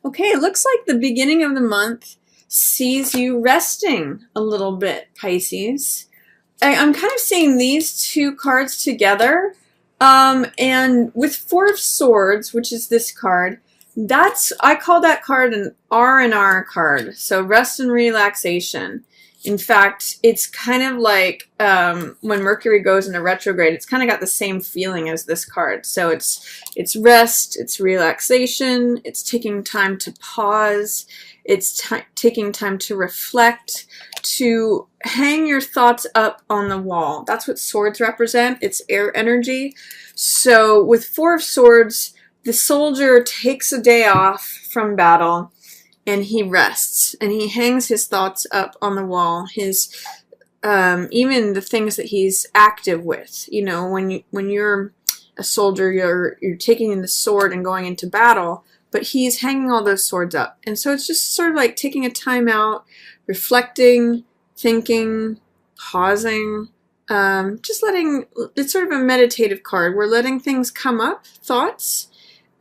Okay, it looks like the beginning of the month sees you resting a little bit, Pisces. I'm kind of seeing these two cards together. And with Four of Swords, which is this card, I call that card an R&R card. So rest and relaxation. In fact, it's kind of like when Mercury goes into retrograde, it's kind of got the same feeling as this card. So it's rest, it's relaxation, it's taking time to pause, it's taking time to reflect, to hang your thoughts up on the wall. That's what swords represent. It's air energy. So with Four of Swords, the soldier takes a day off from battle and he rests and he hangs his thoughts up on the wall. His even the things that he's active with. You know, when you're a soldier, you're taking in the sword and going into battle, but he's hanging all those swords up. And so it's just sort of like taking a time out, reflecting, thinking, pausing, just letting, it's sort of a meditative card. We're letting things come up, thoughts,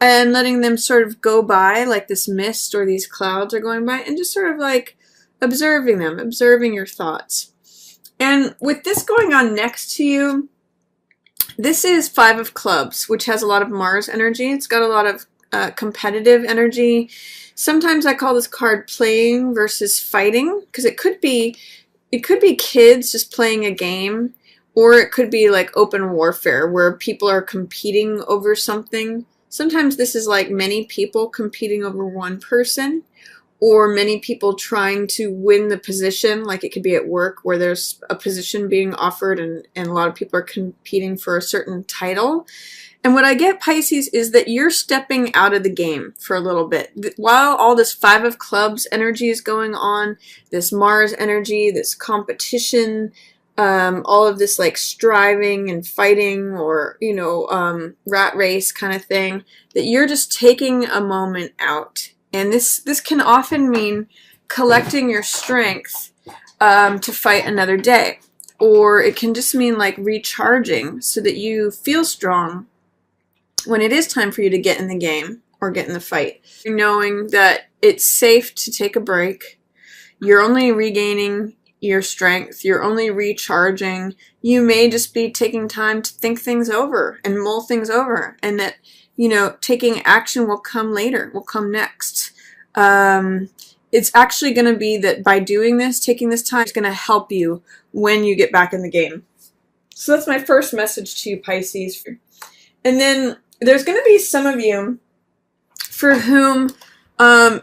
and letting them sort of go by like this mist or these clouds are going by, and just sort of like observing them, observing your thoughts. And with this going on next to you, this is Five of Clubs, which has a lot of Mars energy. It's got a lot of competitive energy. Sometimes I call this card playing versus fighting, because it could be kids just playing a game, or it could be like open warfare where people are competing over something. Sometimes this is like many people competing over one person, or many people trying to win the position. Like it could be at work where there's a position being offered and a lot of people are competing for a certain title. And what I get, Pisces, is that you're stepping out of the game for a little bit. While all this Five of Clubs energy is going on, this Mars energy, this competition, all of this like striving and fighting, or, you know, rat race kind of thing, that you're just taking a moment out. And this can often mean collecting your strength to fight another day. Or it can just mean like recharging so that you feel strong when it is time for you to get in the game or get in the fight. Knowing that it's safe to take a break. You're only regaining your strength. You're only recharging. You may just be taking time to think things over and mull things over. And that, you know, taking action will come later, will come next. It's actually going to be that by doing this, taking this time, is going to help you when you get back in the game. So that's my first message to you, Pisces. And then there's going to be some of you for whom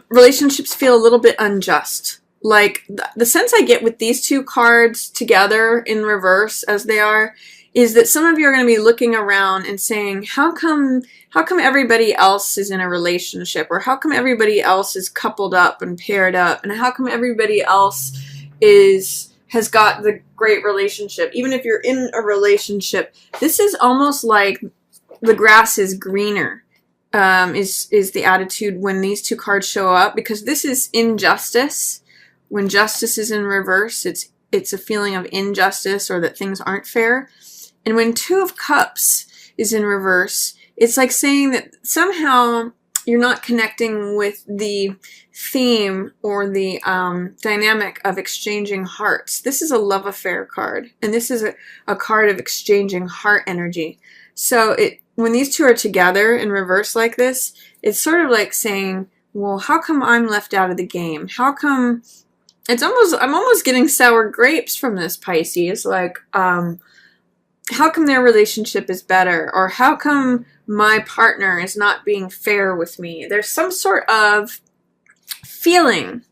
relationships feel a little bit unjust. Like the sense I get with these two cards together in reverse as they are, is that some of you are going to be looking around and saying, how come everybody else is in a relationship? Or how come everybody else is coupled up and paired up? And how come everybody else has got the great relationship? Even if you're in a relationship, this is almost like the grass is greener, is the attitude when these two cards show up, because this is injustice. When justice is in reverse, it's a feeling of injustice or that things aren't fair. And when Two of Cups is in reverse, it's like saying that somehow you're not connecting with the theme or the dynamic of exchanging hearts. This is a love affair card, and this is a card of exchanging heart energy. So when these two are together in reverse like this, it's sort of like saying, well, how come I'm left out of the game? How come I'm almost getting sour grapes from this, Pisces. Like, how come their relationship is better? Or how come my partner is not being fair with me? There's some sort of feeling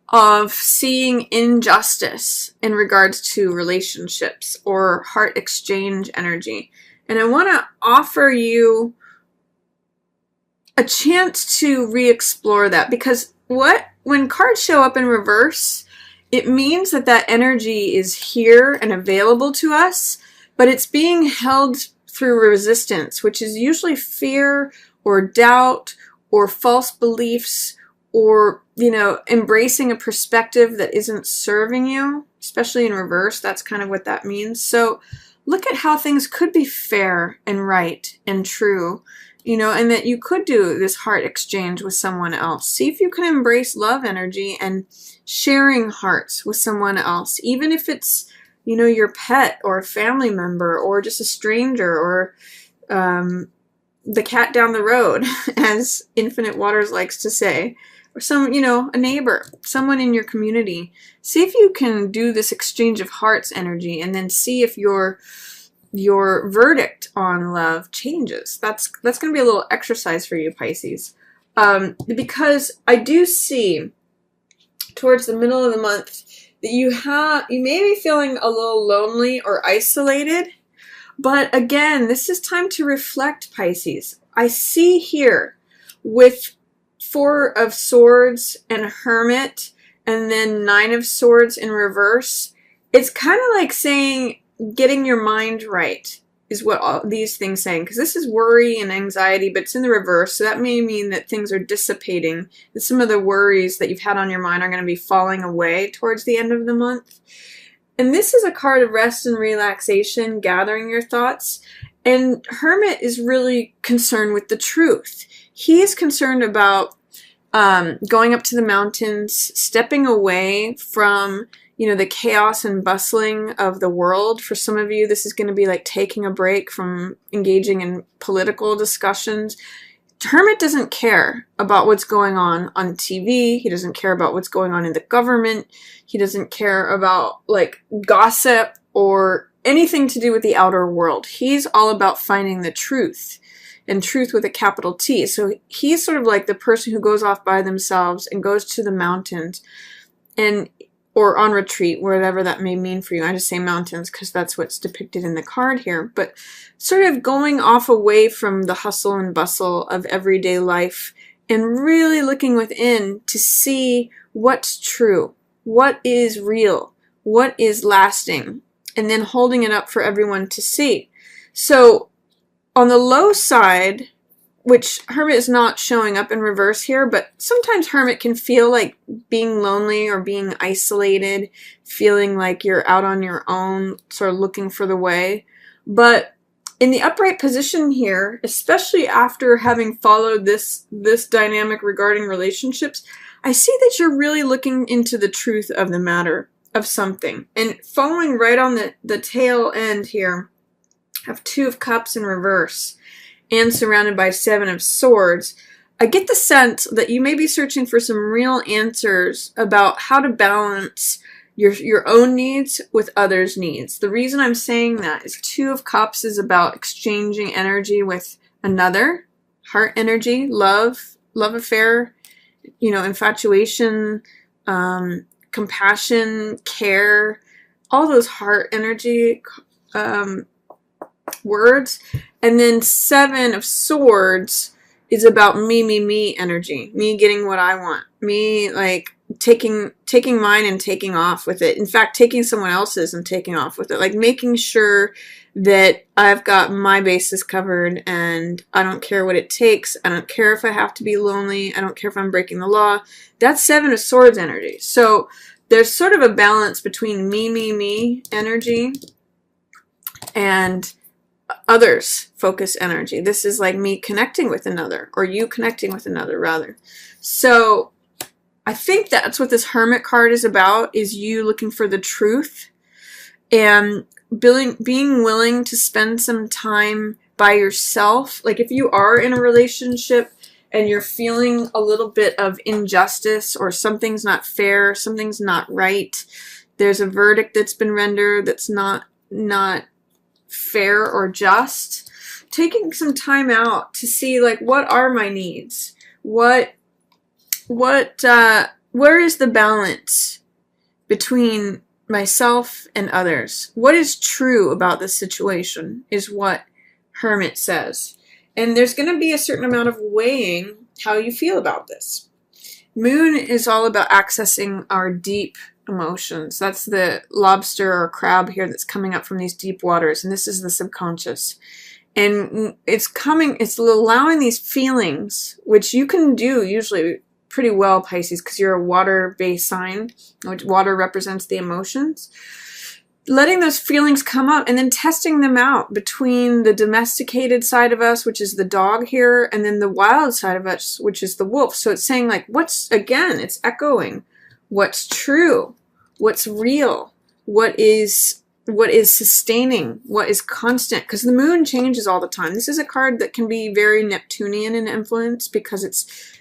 of seeing injustice in regards to relationships or heart exchange energy. And I want to offer you a chance to re-explore that, because when cards show up in reverse, it means that energy is here and available to us, but it's being held through resistance, which is usually fear or doubt or false beliefs, or, you know, embracing a perspective that isn't serving you, especially in reverse. That's kind of what that means. So look at how things could be fair and right and true, you know, and that you could do this heart exchange with someone else. See if you can embrace love energy and sharing hearts with someone else, even if it's, you know, your pet or a family member or just a stranger or the cat down the road, as Infinite Waters likes to say, or some, you know, a neighbor, someone in your community. See if you can do this exchange of hearts energy, and then see if your verdict on love changes. That's going to be a little exercise for you, Pisces, because I do see towards the middle of the month that you may be feeling a little lonely or isolated. But again, this is time to reflect, Pisces. I see here with 4 of Swords and Hermit, and then 9 of Swords in reverse. It's kind of like saying getting your mind right is what all these things saying, because this is worry and anxiety, but it's in the reverse. So that may mean that things are dissipating, that some of the worries that you've had on your mind are going to be falling away towards the end of the month. And this is a card of rest and relaxation, gathering your thoughts. And Hermit is really concerned with the truth. He is concerned about going up to the mountains, stepping away from, you know, the chaos and bustling of the world. For some of you, this is going to be like taking a break from engaging in political discussions. Hermit doesn't care about what's going on TV. He doesn't care about what's going on in the government. He doesn't care about like gossip or anything to do with the outer world. He's all about finding the truth, and truth with a capital T. So he's sort of like the person who goes off by themselves and goes to the mountains and or on retreat, whatever that may mean for you. I just say mountains because that's what's depicted in the card here. But sort of going off away from the hustle and bustle of everyday life and really looking within to see what's true, what is real, what is lasting, and then holding it up for everyone to see. So on the low side, which Hermit is not showing up in reverse here, but sometimes Hermit can feel like being lonely or being isolated, feeling like you're out on your own, sort of looking for the way. But in the upright position here, especially after having followed this dynamic regarding relationships, I see that you're really looking into the truth of the matter of something. And following right on the tail end here of 2 of Cups in reverse, and surrounded by 7 of Swords, I get the sense that you may be searching for some real answers about how to balance your own needs with others' needs. The reason I'm saying that is 2 of Cups is about exchanging energy with another, heart energy, love affair, you know, infatuation, compassion, care, all those heart energy words. And then 7 of Swords is about me energy, me getting what I want, me like taking mine and taking off with it. In fact, taking someone else's and taking off with it, like making sure that I've got my bases covered and I don't care what it takes. I don't care if I have to be lonely. I don't care if I'm breaking the law. That's 7 of Swords energy. So there's sort of a balance between me energy and others focus energy. This is like me connecting with another, or you connecting with another rather. So I think that's what this Hermit card is about, is you looking for the truth and being willing to spend some time by yourself. Like if you are in a relationship and you're feeling a little bit of injustice or something's not fair, something's not right, there's a verdict that's been rendered that's not fair or just, taking some time out to see like, what are my needs? Where is the balance between myself and others? What is true about this situation is what Hermit says. And there's going to be a certain amount of weighing how you feel about this. Moon is all about accessing our deep emotions. That's the lobster or crab here that's coming up from these deep waters, and this is the subconscious. And it's allowing these feelings, which you can do usually pretty well, Pisces, because you're a water-based sign, which water represents the emotions. letting those feelings come up and then testing them out between the domesticated side of us, which is the dog here, and then the wild side of us, which is the wolf. So it's saying like, it's echoing what's true, what's real, what is sustaining, what is constant, because the moon changes all the time. This is a card that can be very Neptunian in influence because it's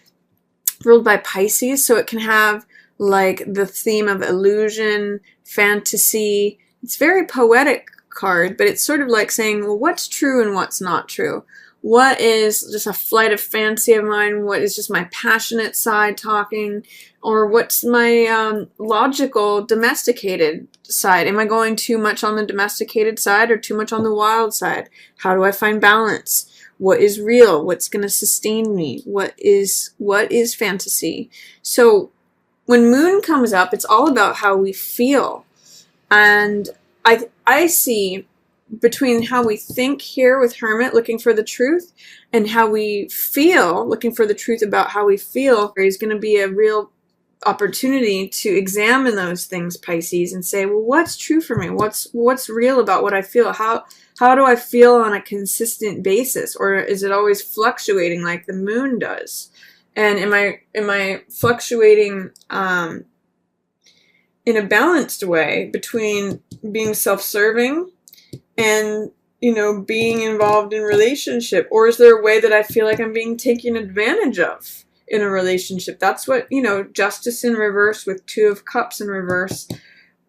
ruled by Pisces, so it can have like the theme of illusion, fantasy. It's a very poetic card, but it's sort of like saying, well, what's true and what's not true? What is just a flight of fancy of mine? What is just my passionate side talking? Or what's my logical, domesticated side? Am I going too much on the domesticated side or too much on the wild side? How do I find balance? What is real? What's going to sustain me? What is fantasy? So when moon comes up, it's all about how we feel. And I see between how we think here with Hermit, looking for the truth, and how we feel, looking for the truth about how we feel, is going to be a real opportunity to examine those things, Pisces, and say, well, what's true for me? What's real about what I feel? How do I feel on a consistent basis? Or is it always fluctuating like the moon does? And am I fluctuating in a balanced way between being self-serving and, being involved in relationship? Or is there a way that I feel like I'm being taken advantage of in a relationship? That's what, Justice in reverse with Two of Cups in reverse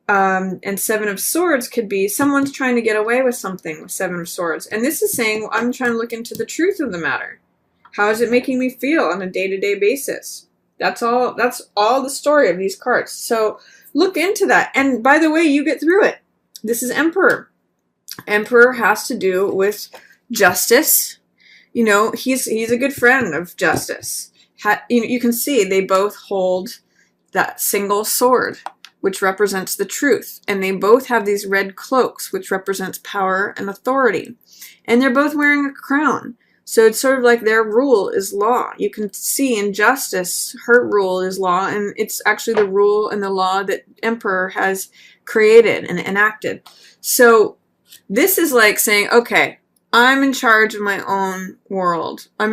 and Seven of Swords could be someone's trying to get away with something with Seven of Swords. And this is saying, well, I'm trying to look into the truth of the matter. How is it making me feel on a day-to-day basis? That's all the story of these cards. So look into that. And by the way, you get through it. This is Emperor. Emperor has to do with justice. He's a good friend of justice. You can see they both hold that single sword, which represents the truth. And they both have these red cloaks, which represents power and authority. And they're both wearing a crown. So it's sort of like their rule is law. You can see in justice, her rule is law, and it's actually the rule and the law that Emperor has created and enacted. So this is like saying, okay, I'm in charge of my own world. I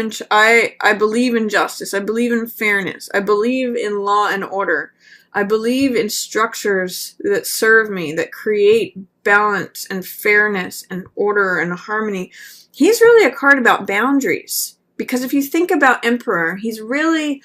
believe in justice. I believe in fairness. I believe in law and order. I believe in structures that serve me, that create balance and fairness and order and harmony. He's really a card about boundaries, because if you think about Emperor, he's really,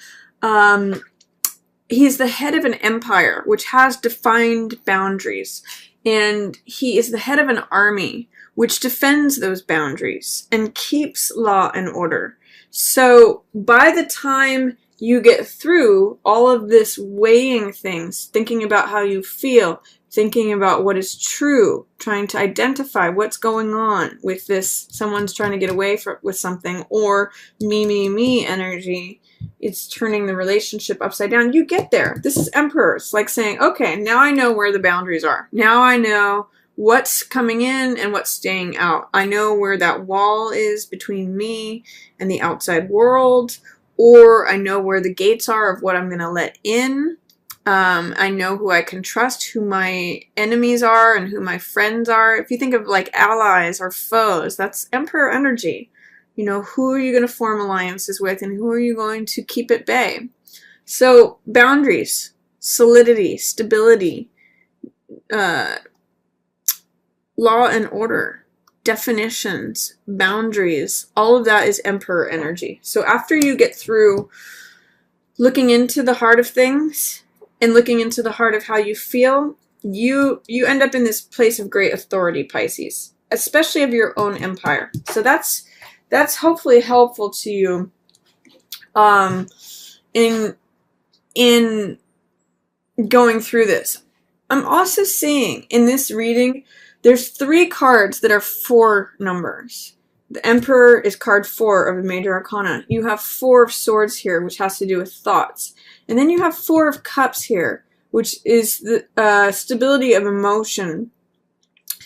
he's the head of an empire, which has defined boundaries. And he is the head of an army, which defends those boundaries and keeps law and order. So by the time you get through all of this weighing things, thinking about how you feel, thinking about what is true, trying to identify what's going on with this, someone's trying to get away with something, or me energy, it's turning the relationship upside down. You get there. This is Emperor. It's like saying, okay, now I know where the boundaries are. Now I know what's coming in and what's staying out. I know where that wall is between me and the outside world, or I know where the gates are of what I'm going to let in. I know who I can trust, who my enemies are, and who my friends are. If you think of like allies or foes, that's Emperor energy. Who are you going to form alliances with, and who are you going to keep at bay? So boundaries, solidity, stability, law and order, definitions, boundaries, all of that is Emperor energy. So after you get through looking into the heart of things and looking into the heart of how you feel, you end up in this place of great authority, Pisces, especially of your own empire. So that's hopefully helpful to you in going through this. I'm also seeing in this reading, there's 3 cards that are 4 numbers. The Emperor is card 4 of the Major Arcana. You have 4 of Swords here, which has to do with thoughts. And then you have 4 of Cups here, which is the stability of emotion.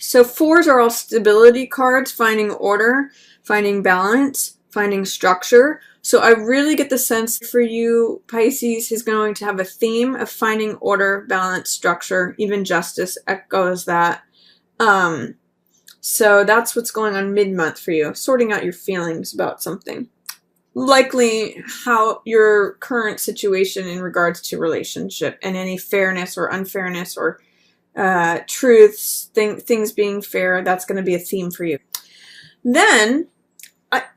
So 4s are all stability cards, finding order, finding balance, finding structure. So I really get the sense for you, Pisces, is going to have a theme of finding order, balance, structure. Even Justice echoes that. So that's what's going on mid-month for you, sorting out your feelings about something. Likely how your current situation in regards to relationship and any fairness or unfairness or truths, things being fair, that's going to be a theme for you. Then,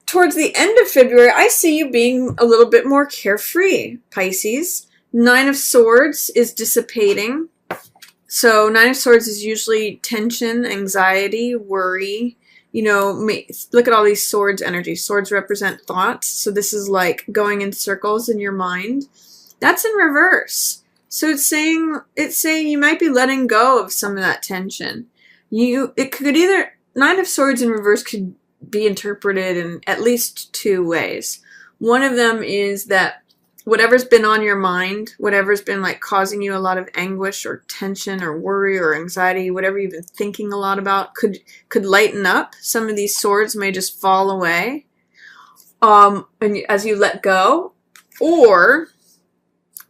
towards the end of February, I see you being a little bit more carefree, Pisces. Nine of Swords is dissipating. So Nine of Swords is usually tension, anxiety, worry. You know, look at all these swords energy. Swords represent thoughts. So this is like going in circles in your mind. That's in reverse. So it's saying you might be letting go of some of that tension. It could either, Nine of Swords in reverse could be interpreted in at least two ways. One of them is that whatever's been on your mind, whatever's been like causing you a lot of anguish or tension or worry or anxiety, whatever you've been thinking a lot about could lighten up. Some of these swords may just fall away and as you let go. Or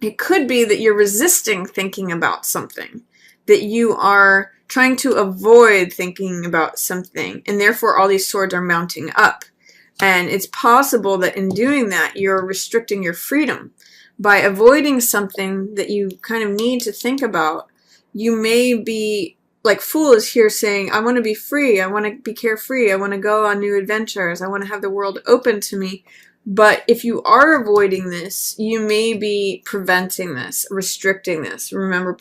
it could be that you're resisting thinking about something, that you are trying to avoid thinking about something, and therefore all these swords are mounting up. And it's possible that in doing that, you're restricting your freedom. By avoiding something that you kind of need to think about, you may be, like Fool is here saying, I want to be free, I want to be carefree, I want to go on new adventures, I want to have the world open to me. But if you are avoiding this, you may be preventing this, restricting this. Remember,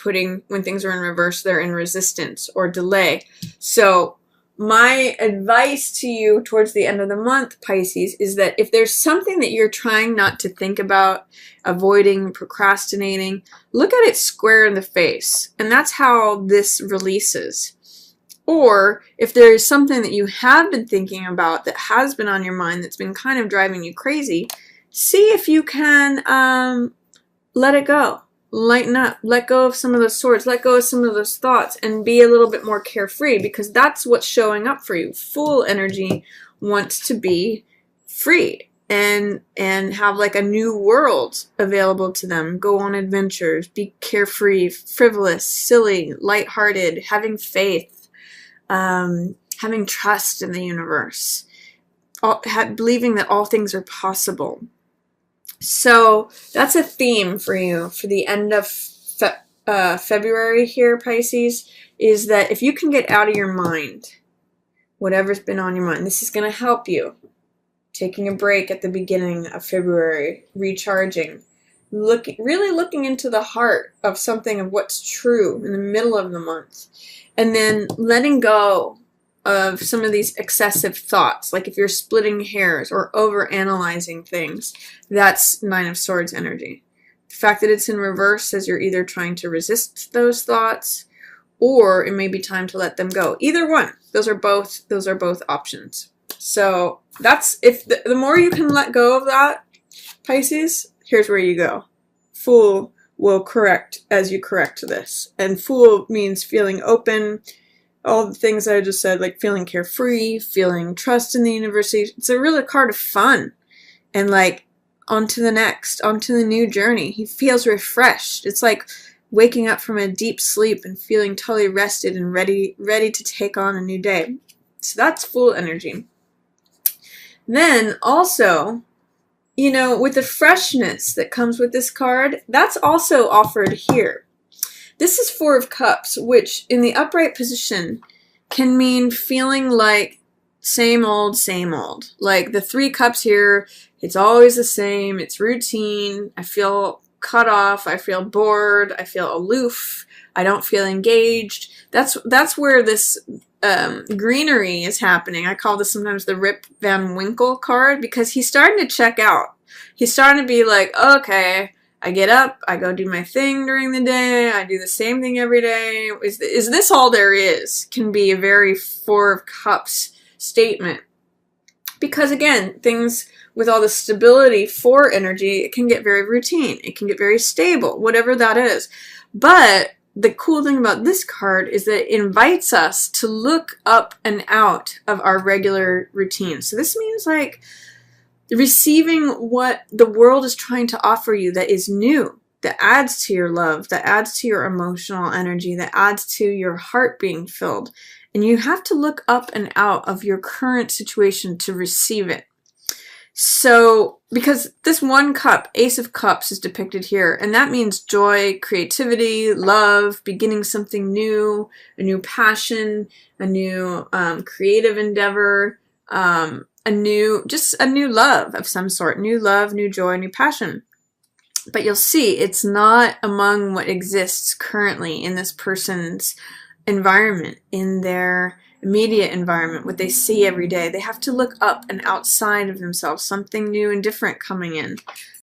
when things are in reverse, they're in resistance or delay. So my advice to you towards the end of the month, Pisces, is that if there's something that you're trying not to think about, avoiding, procrastinating, look at it square in the face. And that's how this releases. Or if there is something that you have been thinking about that has been on your mind that's been kind of driving you crazy, see if you can let it go. Lighten up. Let go of some of those swords. Let go of some of those thoughts and be a little bit more carefree, because that's what's showing up for you. Fool energy wants to be free and have like a new world available to them. Go on adventures. Be carefree, frivolous, silly, lighthearted, having faith. Having trust in the universe, believing that all things are possible. So that's a theme for you for the end of February here, Pisces, is that if you can get out of your mind whatever's been on your mind, this is going to help you. Taking a break at the beginning of February, recharging, really looking into the heart of something of what's true in the middle of the month. And then letting go of some of these excessive thoughts, like if you're splitting hairs or over-analyzing things, that's Nine of Swords energy. The fact that it's in reverse says you're either trying to resist those thoughts, or it may be time to let them go. Either one. Those are both options. So that's, if the more you can let go of that, Pisces, here's where you go. Fool will correct as you correct this. And Fool means feeling open, all the things I just said, like feeling carefree, feeling trust in the universe. It's a really card of fun. And like, on to the next, on to the new journey. He feels refreshed. It's like waking up from a deep sleep and feeling totally rested and ready to take on a new day. So that's Fool energy. Then also, you know, with the freshness that comes with this card, that's also offered here. This is Four of Cups, which in the upright position can mean feeling like same old, same old. Like the Three Cups here, it's always the same, it's routine, I feel cut off, I feel bored, I feel aloof, I don't feel engaged. That's where this greenery is happening. I call this sometimes the Rip Van Winkle card, because he's starting to check out. He's starting to be like, okay, I get up, I go do my thing during the day, I do the same thing every day. Is this all there is? Can be a very Four of Cups statement. Because again, things with all the stability for energy, it can get very routine. It can get very stable, whatever that is. But the cool thing about this card is that it invites us to look up and out of our regular routine. So this means like receiving what the world is trying to offer you that is new. that adds to your love, that adds to your emotional energy, that adds to your heart being filled. And you have to look up and out of your current situation to receive it. So, because this one cup, Ace of Cups, is depicted here, and that means joy, creativity, love, beginning something new, a new passion, a new creative endeavor, a new love of some sort, new love, new joy, new passion. But you'll see it's not among what exists currently in this person's environment, in their immediate environment, what they see every day. They have to look up and outside of themselves, something new and different coming in.